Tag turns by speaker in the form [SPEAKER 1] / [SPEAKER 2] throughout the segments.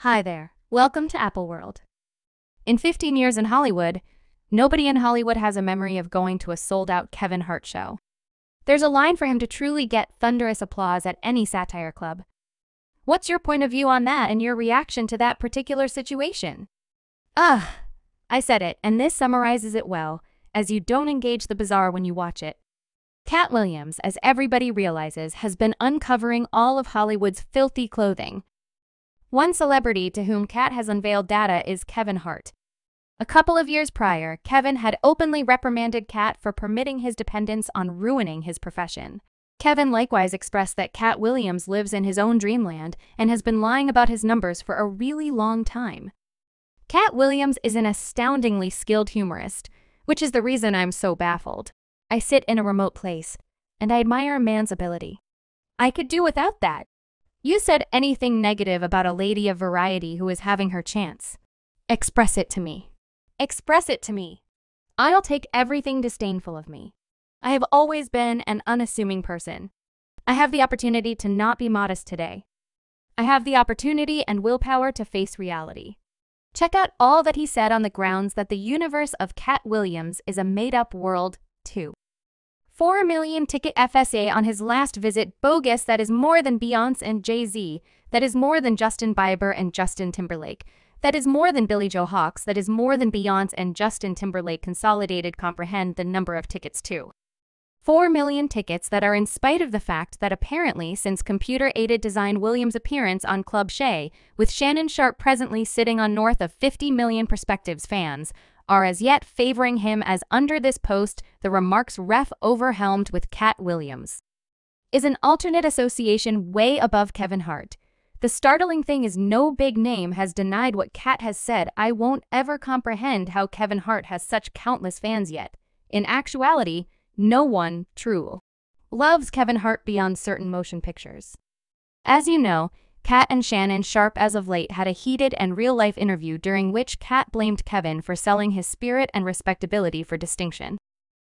[SPEAKER 1] Hi there. Welcome to Apple World. In 15 years in Hollywood, nobody in Hollywood has a memory of going to a sold-out Kevin Hart show. There's a line for him to truly get thunderous applause at any satire club. What's your point of view on that and your reaction to that particular situation? I said it, and this summarizes it well, as you don't engage the bizarre when you watch it. Katt Williams, as everybody realizes, has been uncovering all of Hollywood's filthy clothing. One celebrity to whom Katt has unveiled data is Kevin Hart. A couple of years prior, Kevin had openly reprimanded Katt for permitting his dependents on ruining his profession. Kevin likewise expressed that Katt Williams lives in his own dreamland and has been lying about his numbers for a really long time. Katt Williams is an astoundingly skilled humorist, which is the reason I'm so baffled. I sit in a remote place, and I admire a man's ability. I could do without that. You said anything negative about a lady of variety who is having her chance. Express it to me. Express it to me. I'll take everything disdainful of me. I have always been an unassuming person. I have the opportunity to not be modest today. I have the opportunity and willpower to face reality. Check out all that he said on the grounds that the universe of Katt Williams is a made-up world, too. 4 million ticket FSA on his last visit, bogus. That is more than Beyonce and Jay-Z. That is more than Justin Bieber and Justin Timberlake. That is more than Billy Joe Hawks. That is more than Beyonce and Justin Timberlake consolidated. Comprehend the number of tickets too. 4 million tickets that are in spite of the fact that apparently since computer-aided design Williams' appearance on Club Shay, with Shannon Sharp presently sitting on north of 50 million prospectives fans, are as yet favoring him as under this post, the remarks ref overwhelmed with Katt Williams. Is an alternate association way above Kevin Hart. The startling thing is no big name has denied what Katt has said. I won't ever comprehend how Kevin Hart has such countless fans yet. In actuality, no one, true, loves Kevin Hart beyond certain motion pictures. As you know, Katt and Shannon Sharp as of late had a heated and real-life interview during which Katt blamed Kevin for selling his spirit and respectability for distinction.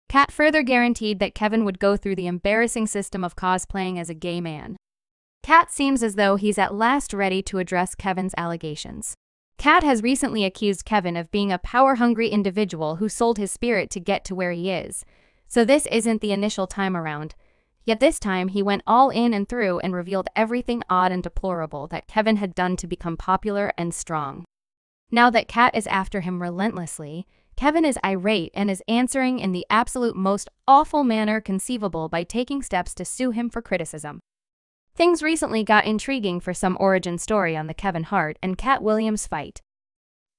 [SPEAKER 1] Katt further guaranteed that Kevin would go through the embarrassing system of cosplaying as a gay man. Katt seems as though he's at last ready to address Kevin's allegations. Katt has recently accused Kevin of being a power-hungry individual who sold his spirit to get to where he is. So this isn't the initial time around. Yet this time he went all in and through and revealed everything odd and deplorable that Kevin had done to become popular and strong. Now that Katt is after him relentlessly, Kevin is irate and is answering in the absolute most awful manner conceivable by taking steps to sue him for criticism. Things recently got intriguing for some origin story on the Kevin Hart and Katt Williams fight.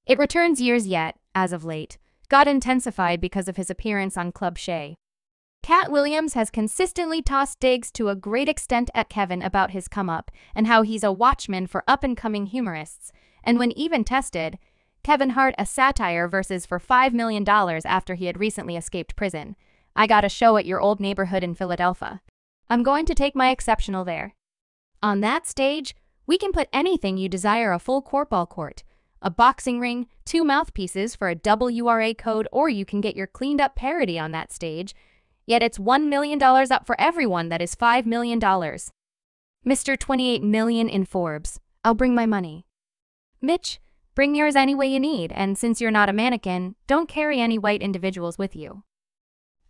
[SPEAKER 1] It returns years yet, as of late, got intensified because of his appearance on Club Shay. Katt Williams has consistently tossed digs to a great extent at Kevin about his come-up and how he's a watchman for up-and-coming humorists, and when even tested, Kevin Hart a satire versus for $5 million after he had recently escaped prison. I got a show at your old neighborhood in Philadelphia. I'm going to take my exceptional there. On that stage, we can put anything you desire: a full korfball court, a boxing ring, 2 mouthpieces for a WRA code, or you can get your cleaned-up parody on that stage. Yet it's $1 million up for everyone. That is $5 million. Mr. 28 million in Forbes. I'll bring my money. Mitch, bring yours any way you need, and since you're not a mannequin, don't carry any white individuals with you.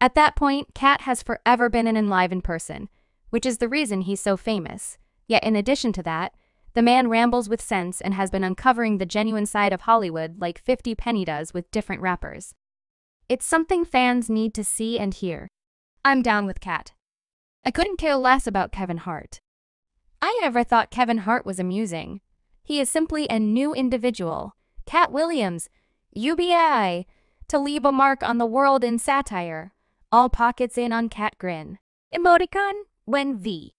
[SPEAKER 1] At that point, Katt has forever been an enlivened person, which is the reason he's so famous. Yet in addition to that, the man rambles with sense and has been uncovering the genuine side of Hollywood like 50 Penny does with different rappers. It's something fans need to see and hear. I'm down with Katt. I couldn't care less about Kevin Hart. I never thought Kevin Hart was amusing. He is simply a new individual. Katt Williams, UBI, to leave a mark on the world in satire. All pockets in on Katt grin. Emoticon, when V.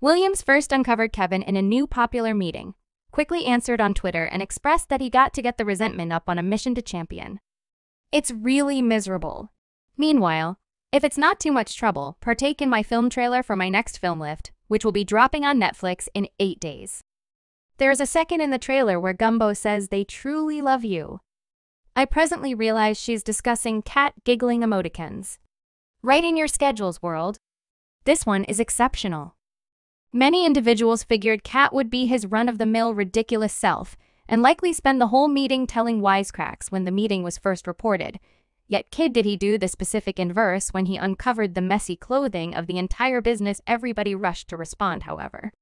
[SPEAKER 1] Williams first uncovered Kevin in a new popular meeting, quickly answered on Twitter and expressed that he got to get the resentment up on a mission to champion. It's really miserable. Meanwhile, if it's not too much trouble, partake in my film trailer for my next film lift, which will be dropping on Netflix in 8 days. There's a second in the trailer where Gumbo says they truly love you. I presently realize she's discussing cat giggling emoticons. Right in your schedules, world. This one is exceptional. Many individuals figured Katt would be his run-of-the-mill ridiculous self, and likely spend the whole meeting telling wisecracks when the meeting was first reported. Yet did he do the specific inverse when he uncovered the messy clothing of the entire business. Everybody rushed to respond, however.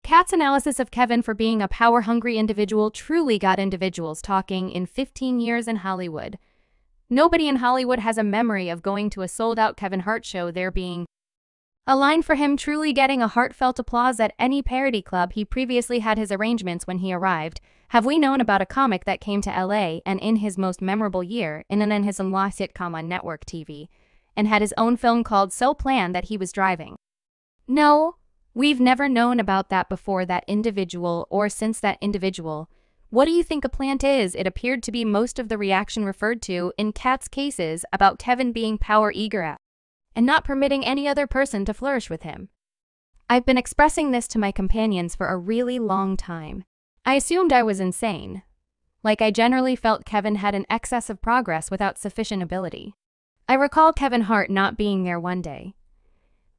[SPEAKER 1] Katt's analysis of Kevin for being a power-hungry individual truly got individuals talking. In 15 years in Hollywood, nobody in Hollywood has a memory of going to a sold-out Kevin Hart show, there being a line for him truly getting a heartfelt applause at any parody club he previously had his arrangements when he arrived. Have we known about a comic that came to LA and in his most memorable year in his own sitcom on network TV and had his own film called So Planned that he was driving? No, we've never known about that before that individual or since that individual. What do you think a plant is? It appeared to be most of the reaction referred to in Katt's cases about Kevin being power eager and not permitting any other person to flourish with him. I've been expressing this to my companions for a really long time. I assumed I was insane. Like I generally felt Kevin had an excess of progress without sufficient ability. I recall Kevin Hart not being there one day,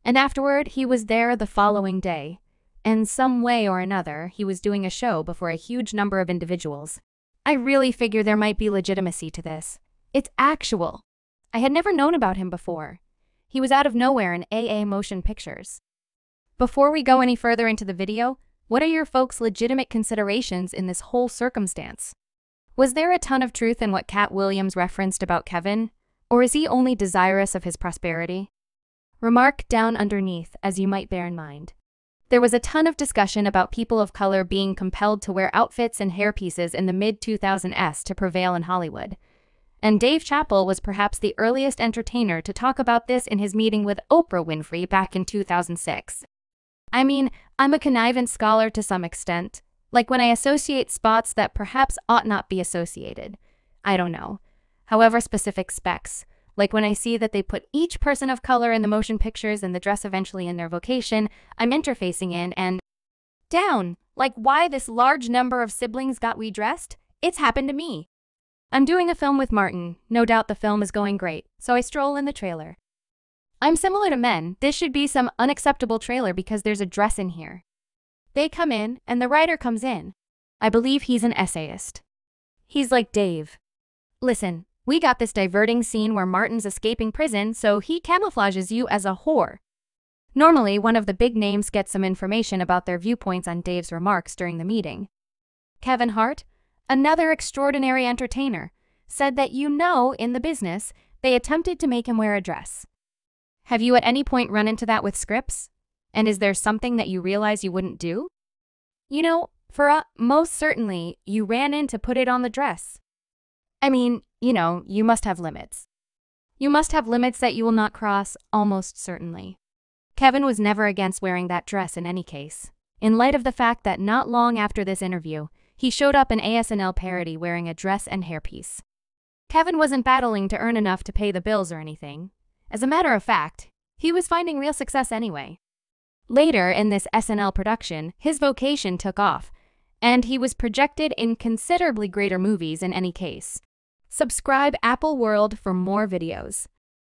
[SPEAKER 1] and afterward he was there the following day, and some way or another he was doing a show before a huge number of individuals. I really figure there might be legitimacy to this. It's actual. I had never known about him before. He was out of nowhere in AA Motion Pictures. Before we go any further into the video, what are your folks' legitimate considerations in this whole circumstance? Was there a ton of truth in what Katt Williams referenced about Kevin, or is he only desirous of his prosperity? Remark down underneath, as you might bear in mind. There was a ton of discussion about people of color being compelled to wear outfits and hairpieces in the mid-2000s to prevail in Hollywood. And Dave Chappelle was perhaps the earliest entertainer to talk about this in his meeting with Oprah Winfrey back in 2006. I mean, I'm a connivant scholar to some extent, like when I associate spots that perhaps ought not be associated. I don't know. However, specific specs, like when I see that they put each person of color in the motion pictures and the dress eventually in their vocation, I'm interfacing in and down. Like why this large number of siblings got redressed? It's happened to me. I'm doing a film with Martin. No doubt the film is going great, so I stroll in the trailer. I'm similar to men. This should be some unacceptable trailer because there's a dress in here. They come in, and the writer comes in. I believe he's an essayist. He's like Dave. Listen, we got this diverting scene where Martin's escaping prison, so he camouflages you as a whore. Normally, one of the big names gets some information about their viewpoints on Dave's remarks during the meeting. Kevin Hart, another extraordinary entertainer, said that in the business, they attempted to make him wear a dress. Have you at any point run into that with scripts? And is there something that you realize you wouldn't do? Most certainly, you ran in to put it on the dress. I mean, you must have limits. You must have limits that you will not cross, almost certainly. Kevin was never against wearing that dress in any case, in light of the fact that not long after this interview, he showed up in SNL parody wearing a dress and hairpiece. Kevin wasn't battling to earn enough to pay the bills or anything. As a matter of fact, he was finding real success anyway. Later in this SNL production, his vocation took off, and he was projected in considerably greater movies in any case. Subscribe Apple World for more videos.